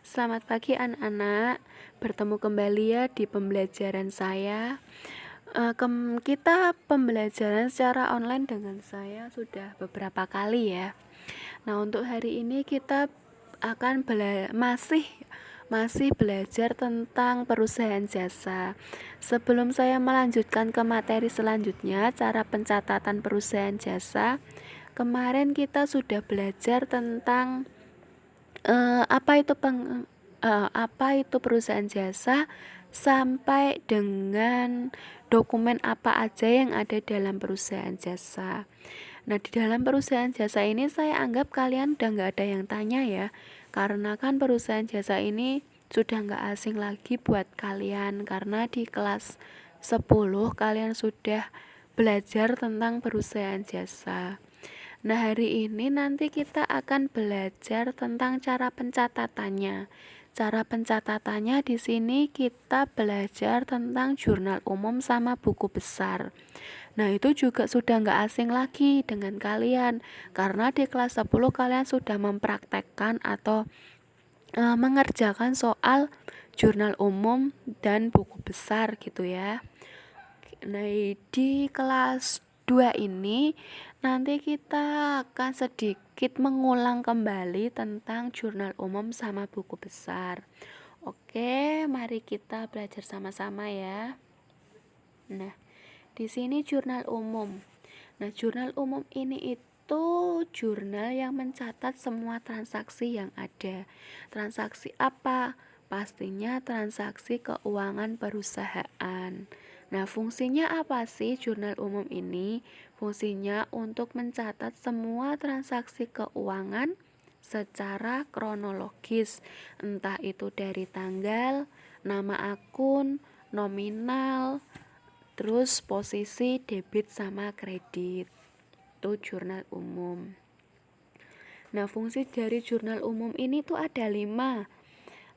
Selamat pagi anak-anak, bertemu kembali ya di pembelajaran saya. Kita pembelajaran secara online dengan saya sudah beberapa kali ya. Nah, untuk hari ini kita akan masih belajar tentang perusahaan jasa. Sebelum saya melanjutkan ke materi selanjutnya, cara pencatatan perusahaan jasa, kemarin kita sudah belajar tentang apa itu perusahaan jasa sampai dengan dokumen apa aja yang ada dalam perusahaan jasa. Nah, di dalam perusahaan jasa ini saya anggap kalian udah nggak ada yang tanya ya, karena kan perusahaan jasa ini sudah nggak asing lagi buat kalian, karena di kelas 10 kalian sudah belajar tentang perusahaan jasa. Nah, hari ini nanti kita akan belajar tentang cara pencatatannya. Cara pencatatannya di sini kita belajar tentang jurnal umum sama buku besar. Nah, itu juga sudah nggak asing lagi dengan kalian, karena di kelas 10 kalian sudah mempraktekkan atau mengerjakan soal jurnal umum dan buku besar gitu ya. Nah, di kelas 2 ini nanti kita akan sedikit mengulang kembali tentang jurnal umum sama buku besar. Oke, mari kita belajar sama-sama ya. Nah, di sini jurnal umum. Nah, jurnal umum ini itu jurnal yang mencatat semua transaksi yang ada. Transaksi apa? Pastinya transaksi keuangan perusahaan. Nah, fungsinya apa sih jurnal umum ini? Fungsinya untuk mencatat semua transaksi keuangan secara kronologis, entah itu dari tanggal, nama akun, nominal, terus posisi debit sama kredit. Itu jurnal umum. Nah, fungsi dari jurnal umum ini tuh ada 5.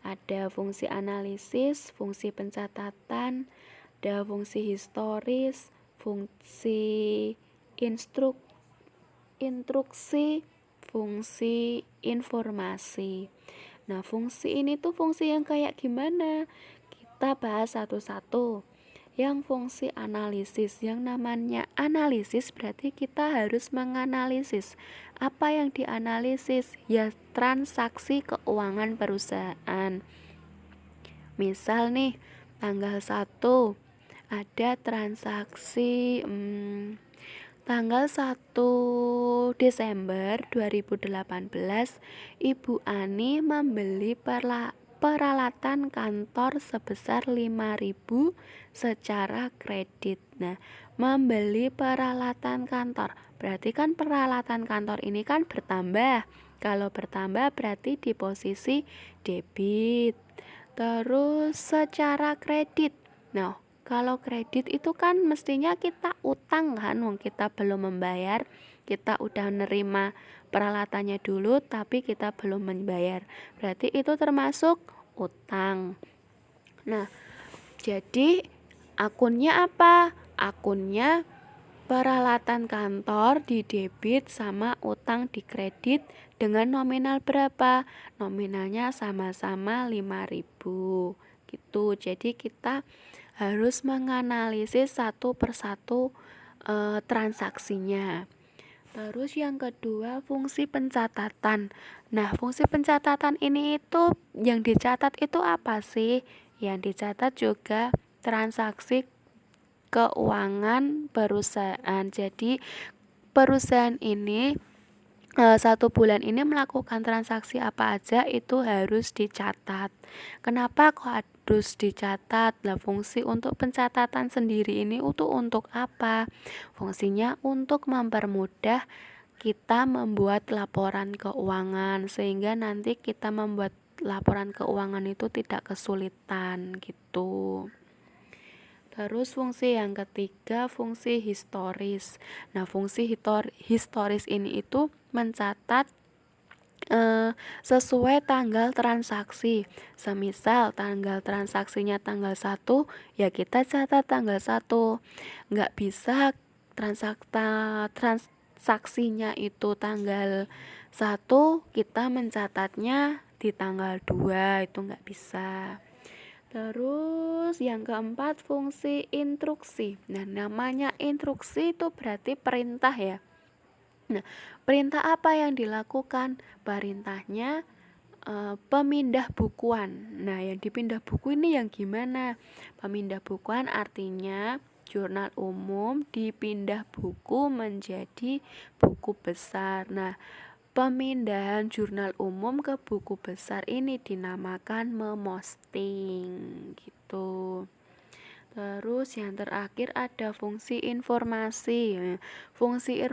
Ada fungsi analisis, fungsi pencatatan, ada fungsi historis, fungsi instruksi, fungsi informasi. Nah, fungsi ini tuh fungsi yang kayak gimana? Kita bahas satu-satu. Yang fungsi analisis, yang namanya analisis berarti kita harus menganalisis. Apa yang dianalisis? Ya, transaksi keuangan perusahaan. Misal nih, tanggal 1 ada transaksi tanggal 1 Desember 2018 Ibu Ani membeli peralatan kantor sebesar 5.000 secara kredit. Nah, membeli peralatan kantor berarti kan peralatan kantor ini kan bertambah. Kalau bertambah berarti di posisi debit. Terus secara kredit. Nah, kalau kredit itu kan mestinya kita utang kan, wong kita belum membayar, kita udah nerima peralatannya dulu tapi kita belum membayar. Berarti itu termasuk utang. Nah, jadi akunnya apa? Akunnya peralatan kantor di debit sama utang di kredit dengan nominal berapa? Nominalnya sama-sama 5.000 gitu. Jadi kita harus menganalisis satu persatu transaksinya. Terus yang kedua, fungsi pencatatan. Nah, fungsi pencatatan ini itu yang dicatat itu apa sih? Yang dicatat juga transaksi keuangan perusahaan. Jadi perusahaan ini 1 bulan ini melakukan transaksi apa aja itu harus dicatat. Kenapa kok harus dicatat? Lah, fungsi untuk pencatatan sendiri ini untuk apa? Fungsinya untuk mempermudah kita membuat laporan keuangan, sehingga nanti kita membuat laporan keuangan itu tidak kesulitan gitu. Terus fungsi yang ketiga, fungsi historis. Nah, fungsi historis ini itu mencatat sesuai tanggal transaksi. Semisal tanggal transaksinya tanggal 1, ya kita catat tanggal 1. Nggak bisa transaksinya itu tanggal 1, kita mencatatnya di tanggal 2 itu nggak bisa. Terus yang keempat fungsi instruksi. Nah, namanya instruksi itu berarti perintah ya. Nah, perintah apa yang dilakukan? Perintahnya pemindah bukuan. Nah, yang dipindah buku ini yang gimana? Pemindah bukuan artinya jurnal umum dipindah buku menjadi buku besar. Nah, pemindahan jurnal umum ke buku besar ini dinamakan memosting gitu. Terus yang terakhir ada fungsi informasi. Fungsi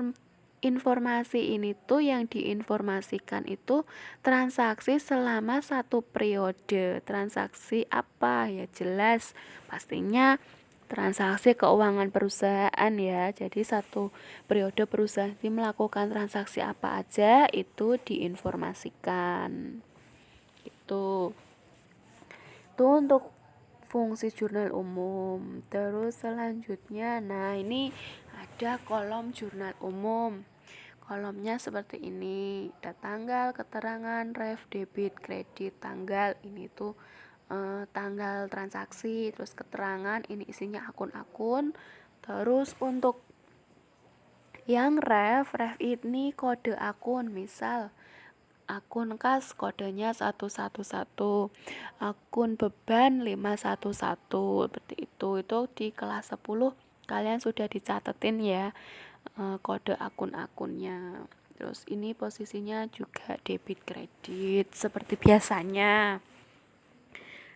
informasi ini tuh yang diinformasikan itu transaksi selama satu periode. Transaksi apa ya, jelas pastinya transaksi keuangan perusahaan ya. Jadi satu periode perusahaan ini melakukan transaksi apa aja itu diinformasikan gitu. Itu untuk fungsi jurnal umum. Terus selanjutnya, nah ini ada kolom jurnal umum. Kolomnya seperti ini, ada tanggal, keterangan, ref, debit, kredit, tanggal, ini tuh tanggal transaksi, terus keterangan, ini isinya akun-akun. Terus untuk yang ref ini kode akun, misal akun kas kodenya 111, akun beban 511, seperti itu di kelas 10 kalian sudah dicatetin ya kode akun-akunnya. Terus ini posisinya juga debit kredit seperti biasanya.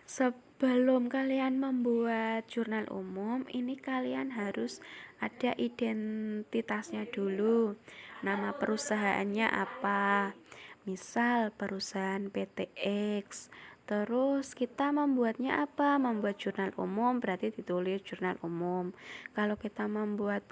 Sebelum kalian membuat jurnal umum, ini kalian harus ada identitasnya dulu. Nama perusahaannya apa? Misal perusahaan PTX. Terus kita membuatnya apa? Membuat jurnal umum berarti ditulis jurnal umum. Kalau kita membuat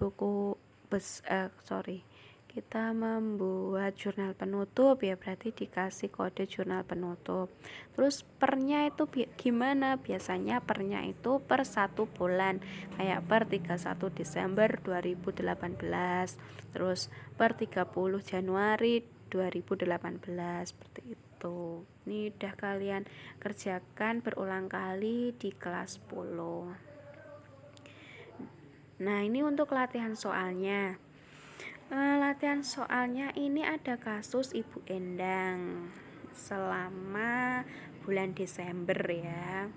kita membuat jurnal penutup ya berarti dikasih kode jurnal penutup. Terus pernya itu gimana? Biasanya pernya itu per 1 bulan, kayak per 31 Desember 2018, terus per 30 Januari 2018, seperti itu. Ini udah kalian kerjakan berulang kali di kelas 10. Nah, ini untuk latihan soalnya. Latihan soalnya ini ada kasus Ibu Endang selama bulan Desember ya.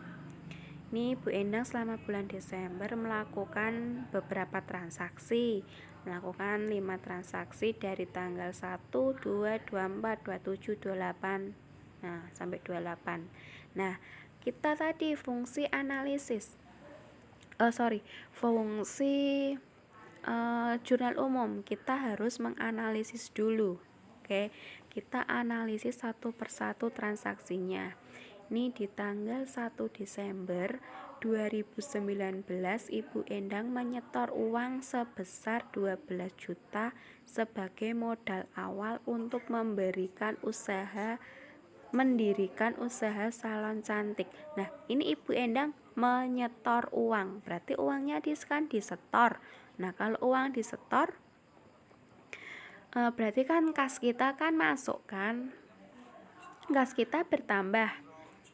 Ini Ibu Endang selama bulan Desember melakukan beberapa transaksi, melakukan 5 transaksi dari tanggal 1, 2, 24, 27, 28, nah sampai 28. Nah, kita tadi fungsi analisis fungsi jurnal umum, kita harus menganalisis dulu. Oke, kita analisis satu persatu transaksinya. Ini di tanggal 1 Desember 2019 Ibu Endang menyetor uang sebesar 12 juta sebagai modal awal untuk mendirikan usaha salon cantik. Nah, ini Ibu Endang menyetor uang, berarti uangnya disetor. Nah, kalau uang disetor berarti kan kas kita kan masuk kan, kas kita bertambah.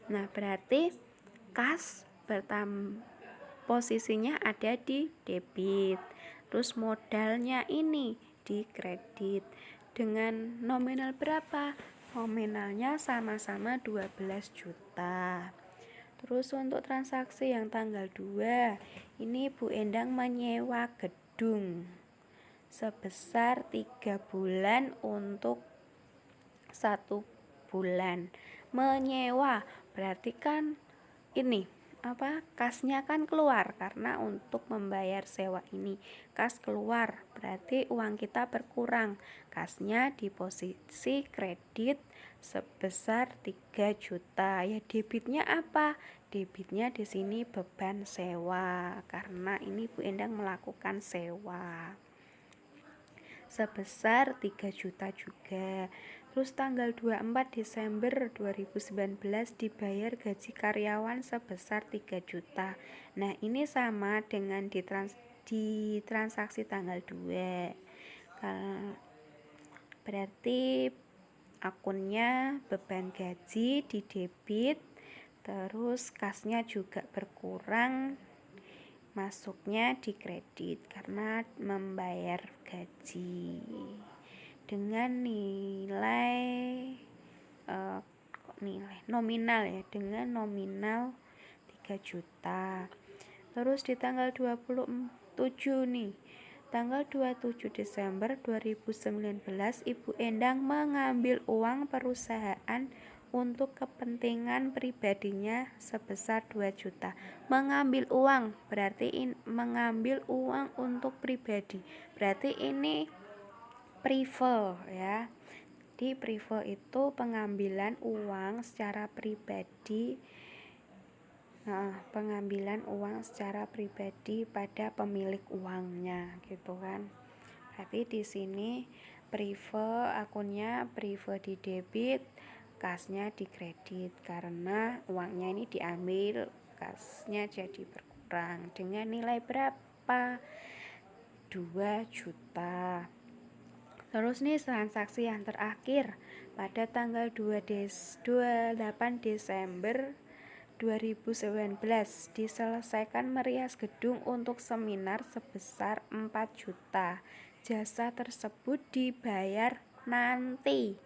Nah, berarti kas posisinya ada di debit, terus modalnya ini di kredit. Dengan nominal berapa? Nominalnya sama-sama 12 juta. Terus untuk transaksi yang tanggal 2, ini Bu Endang menyewa gedung sebesar 3 bulan untuk 1 bulan. Menyewa berarti kan ini kasnya kan keluar, karena untuk membayar sewa ini kas keluar, berarti uang kita berkurang. Kasnya di posisi kredit sebesar 3 juta. Ya, debitnya apa? Debitnya di sini beban sewa, karena ini Bu Endang melakukan sewa sebesar 3 juta juga. Terus tanggal 24 Desember 2019 dibayar gaji karyawan sebesar 3 juta. Nah, ini sama dengan di transaksi tanggal 2. Berarti akunnya beban gaji di debit, terus kasnya juga berkurang, masuknya di kredit karena membayar gaji dengan nilai nominal ya, dengan nominal 3 juta. Terus di tanggal 27 nih, tanggal 27 Desember 2019, Ibu Endang mengambil uang perusahaan untuk kepentingan pribadinya sebesar 2 juta. Mengambil uang berarti mengambil uang untuk pribadi. Berarti ini prive ya. Di prive itu pengambilan uang secara pribadi. Pengambilan uang secara pribadi pada pemilik uangnya gitu kan. Berarti di sini prive, akunnya prive di debit, kasnya di kredit karena uangnya ini diambil, kasnya jadi berkurang dengan nilai berapa? 2 juta. Terus nih transaksi yang terakhir pada tanggal 28 Desember 2019 diselesaikan merias gedung untuk seminar sebesar 4 juta. Jasa tersebut dibayar nanti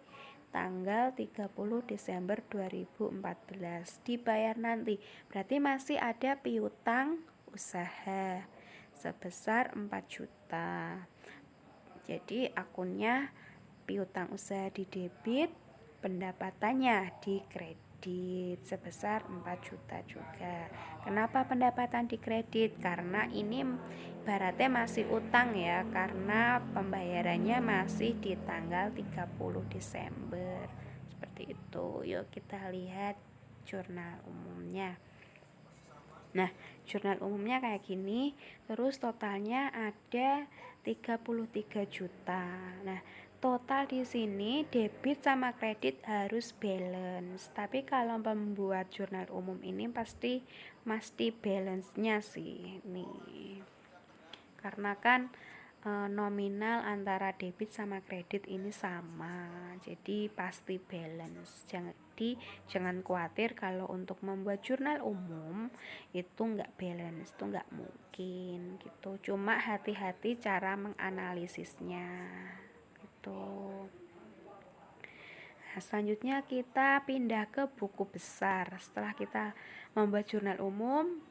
tanggal 30 Desember 2014. Dibayar nanti berarti masih ada piutang usaha sebesar 4 juta. Jadi akunnya piutang usaha di debit, pendapatannya di kredit sebesar 4 juta juga. Kenapa pendapatan di kredit? Karena ini ibaratnya masih utang ya, karena pembayarannya masih di tanggal 30 Desember. Seperti itu. Yuk kita lihat jurnal umumnya. Nah, jurnal umumnya kayak gini, terus totalnya ada 33 juta. Nah, total di sini debit sama kredit harus balance. Tapi kalau membuat jurnal umum ini pasti balance-nya sih nih. Karena kan nominal antara debit sama kredit ini sama, jadi pasti balance. Jangan khawatir kalau untuk membuat jurnal umum itu nggak balance, itu nggak mungkin gitu. Cuma hati-hati cara menganalisisnya gitu. Nah, selanjutnya kita pindah ke buku besar. Setelah kita membuat jurnal umum,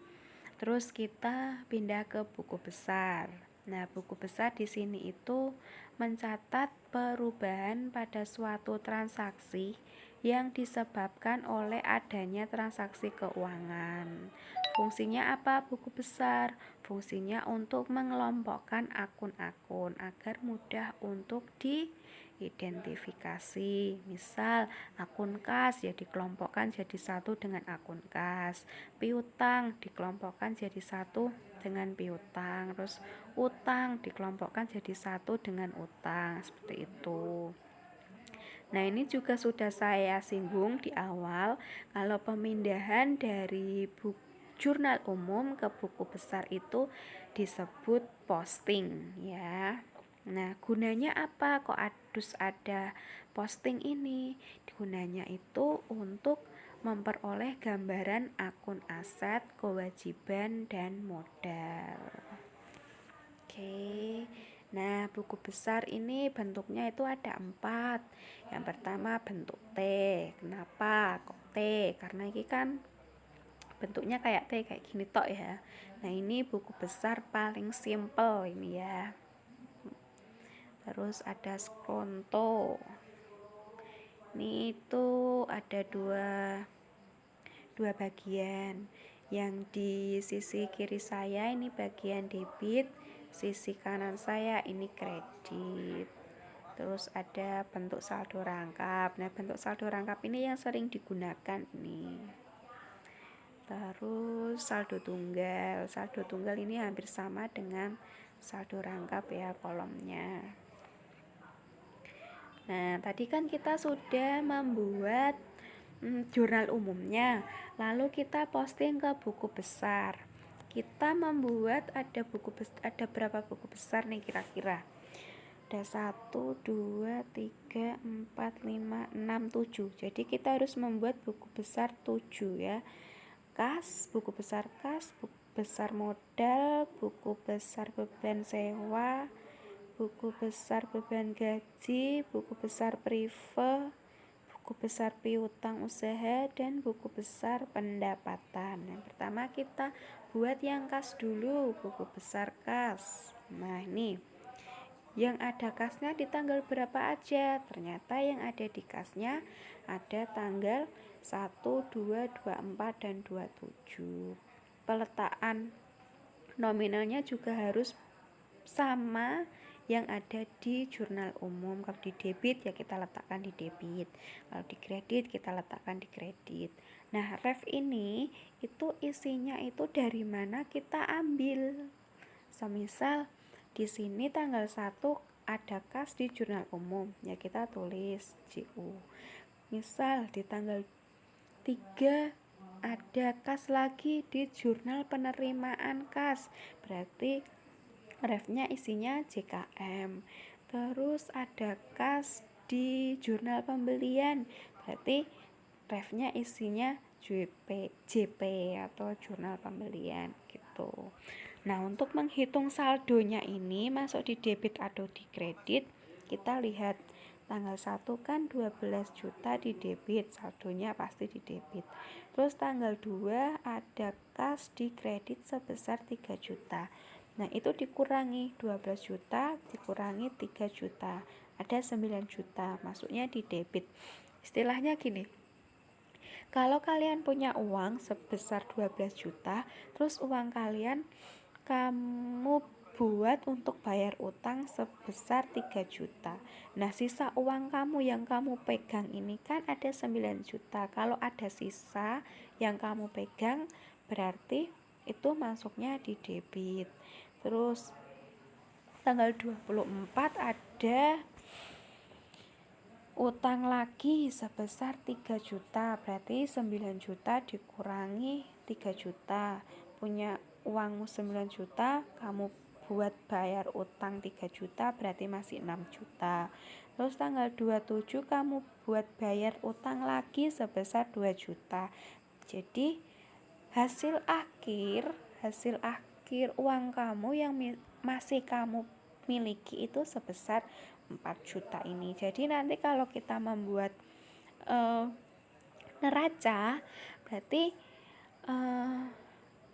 terus kita pindah ke buku besar. Nah, buku besar di sini itu mencatat perubahan pada suatu transaksi yang disebabkan oleh adanya transaksi keuangan. Fungsinya apa buku besar? Fungsinya untuk mengelompokkan akun-akun agar mudah untuk diidentifikasi. Misal akun kas ya dikelompokkan jadi satu dengan akun kas, piutang dikelompokkan jadi satu dengan piutang, terus utang dikelompokkan jadi satu dengan utang, seperti itu. Nah, ini juga sudah saya singgung di awal kalau pemindahan dari jurnal umum ke buku besar itu disebut posting ya. Nah, gunanya apa kok harus ada posting ini? Gunanya itu untuk memperoleh gambaran akun aset, kewajiban, dan modal. Oke. Nah, buku besar ini bentuknya itu ada 4. Yang pertama bentuk T. Kenapa kok T? Karena ini kan bentuknya kayak T, kayak gini tok ya. Nah, ini buku besar paling simple ini ya. Terus ada skonto. Ini itu ada dua bagian. Yang di sisi kiri saya ini bagian debit, sisi kanan saya ini kredit. Terus ada bentuk saldo rangkap. Nah, bentuk saldo rangkap ini yang sering digunakan nih. Terus saldo tunggal. Saldo tunggal ini hampir sama dengan saldo rangkap ya kolomnya. Nah, tadi kan kita sudah membuat jurnal umumnya, lalu kita posting ke buku besar. Kita membuat ada berapa buku besar nih kira-kira? ada 1, 2, 3, 4, 5, 6, 7. Jadi kita harus membuat buku besar 7 ya. Kas, buku besar kas, buku besar modal, buku besar beban sewa, buku besar beban gaji, buku besar prive, buku besar piutang usaha, dan buku besar pendapatan. Yang pertama kita buat yang kas dulu, buku besar kas. Nah ini yang ada kasnya di tanggal berapa aja? Ternyata yang ada di kasnya ada tanggal 1, 2, 24, dan 27. Peletakan nominalnya juga harus sama yang ada di jurnal umum. Kalau di debit ya kita letakkan di debit, kalau di kredit kita letakkan di kredit. Nah ref ini itu isinya itu dari mana kita ambil. Semisal di sini tanggal 1 ada kas di jurnal umum, ya kita tulis JU. Misal di tanggal 3 ada kas lagi di jurnal penerimaan kas, berarti refnya isinya JKM. Terus ada kas di jurnal pembelian, berarti refnya isinya JP atau jurnal pembelian gitu. Nah, untuk menghitung saldonya ini masuk di debit atau di kredit, kita lihat tanggal 1 kan 12 juta di debit, saldonya pasti di debit. Terus tanggal 2 ada kas di kredit sebesar 3 juta. Nah, itu dikurangi 12 juta dikurangi 3 juta. Ada 9 juta, masuknya di debit. Istilahnya gini, kalau kalian punya uang sebesar 12 juta, terus uang kalian kamu buat untuk bayar utang sebesar 3 juta. Nah, sisa uang kamu yang kamu pegang ini kan ada 9 juta. Kalau ada sisa yang kamu pegang, berarti itu masuknya di debit. Terus tanggal 24 ada utang lagi sebesar 3 juta, berarti 9 juta dikurangi 3 juta. Punya uangmu 9 juta, kamu buat bayar utang 3 juta, berarti masih 6 juta. Terus tanggal 27 kamu buat bayar utang lagi sebesar 2 juta. Jadi hasil akhir uang kamu yang masih kamu miliki itu sebesar 4 juta ini. Jadi nanti kalau kita membuat neraca, berarti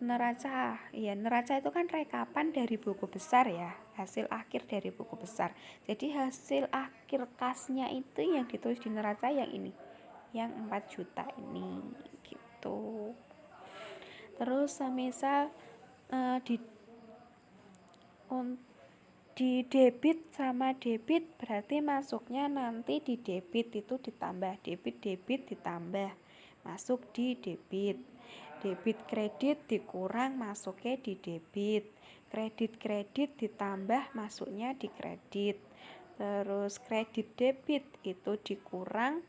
neraca itu kan rekapan dari buku besar ya, hasil akhir dari buku besar. Jadi hasil akhir kasnya itu yang ditulis di neraca yang ini, yang 4 juta ini gitu. Terus misal di debit sama debit, berarti masuknya nanti di debit itu ditambah, debit ditambah masuk di debit. Debit kredit dikurang masuknya di debit, kredit ditambah masuknya di kredit. Terus kredit debit itu dikurang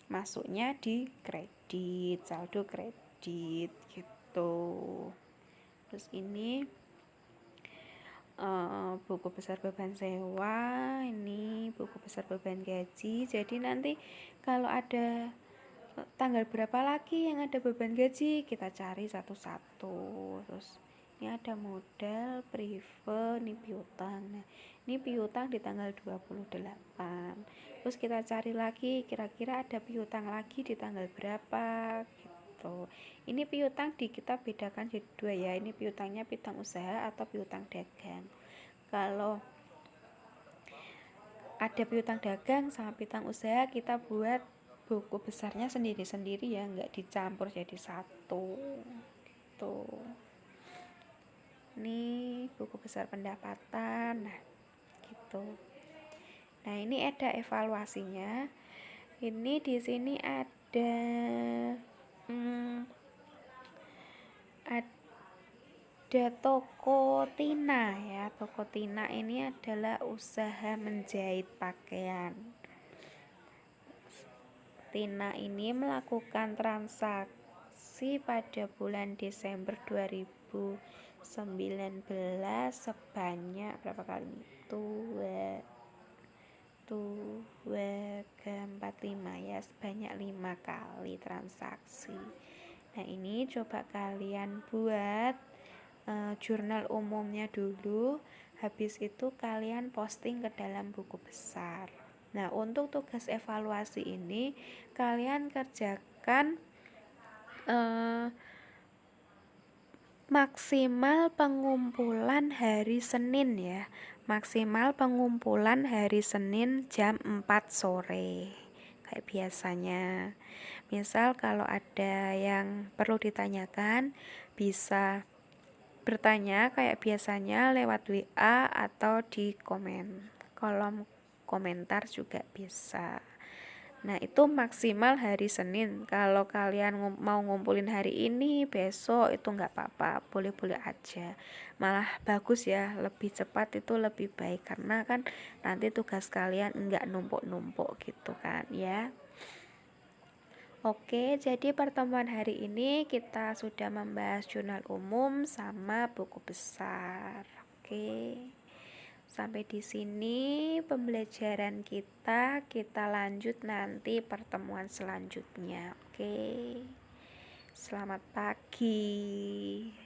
masuknya di kredit, saldo kredit gitu. Terus ini buku besar beban sewa, ini buku besar beban gaji. Jadi nanti kalau ada tanggal berapa lagi yang ada beban gaji, kita cari satu-satu. Terus ini ada modal, prive, ini piutang. Nah, ini piutang di tanggal 28. Terus kita cari lagi kira-kira ada piutang lagi di tanggal berapa gitu. Ini piutang kita bedakan jadi dua ya. Ini piutangnya piutang usaha atau piutang dagang. Kalau ada piutang dagang sama piutang usaha, kita buat buku besarnya sendiri-sendiri ya, nggak dicampur jadi satu gitu. Ini buku besar pendapatan, nah gitu. Nah ini ada evaluasinya. Ini di sini ada toko Tina ya. Toko Tina ini adalah usaha menjahit pakaian. Tina ini melakukan transaksi pada bulan Desember 2019 sebanyak berapa kali? 2, 3, 4, 5 ya, sebanyak 5 kali transaksi. Nah ini coba kalian buat jurnal umumnya dulu, habis itu kalian posting ke dalam buku besar. Nah untuk tugas evaluasi ini kalian kerjakan maksimal pengumpulan hari Senin ya, maksimal pengumpulan hari Senin jam 4 sore kayak biasanya. Misal kalau ada yang perlu ditanyakan bisa bertanya kayak biasanya lewat WA atau di kolom komentar juga bisa. Nah itu maksimal hari Senin. Kalau kalian mau ngumpulin hari ini, besok itu nggak apa-apa, boleh-boleh aja. Malah bagus ya, lebih cepat itu lebih baik karena kan nanti tugas kalian nggak numpuk-numpuk gitu kan ya. Oke, jadi pertemuan hari ini kita sudah membahas jurnal umum sama buku besar. Oke. Sampai di sini pembelajaran kita. Kita lanjut nanti pertemuan selanjutnya. Oke. Selamat pagi.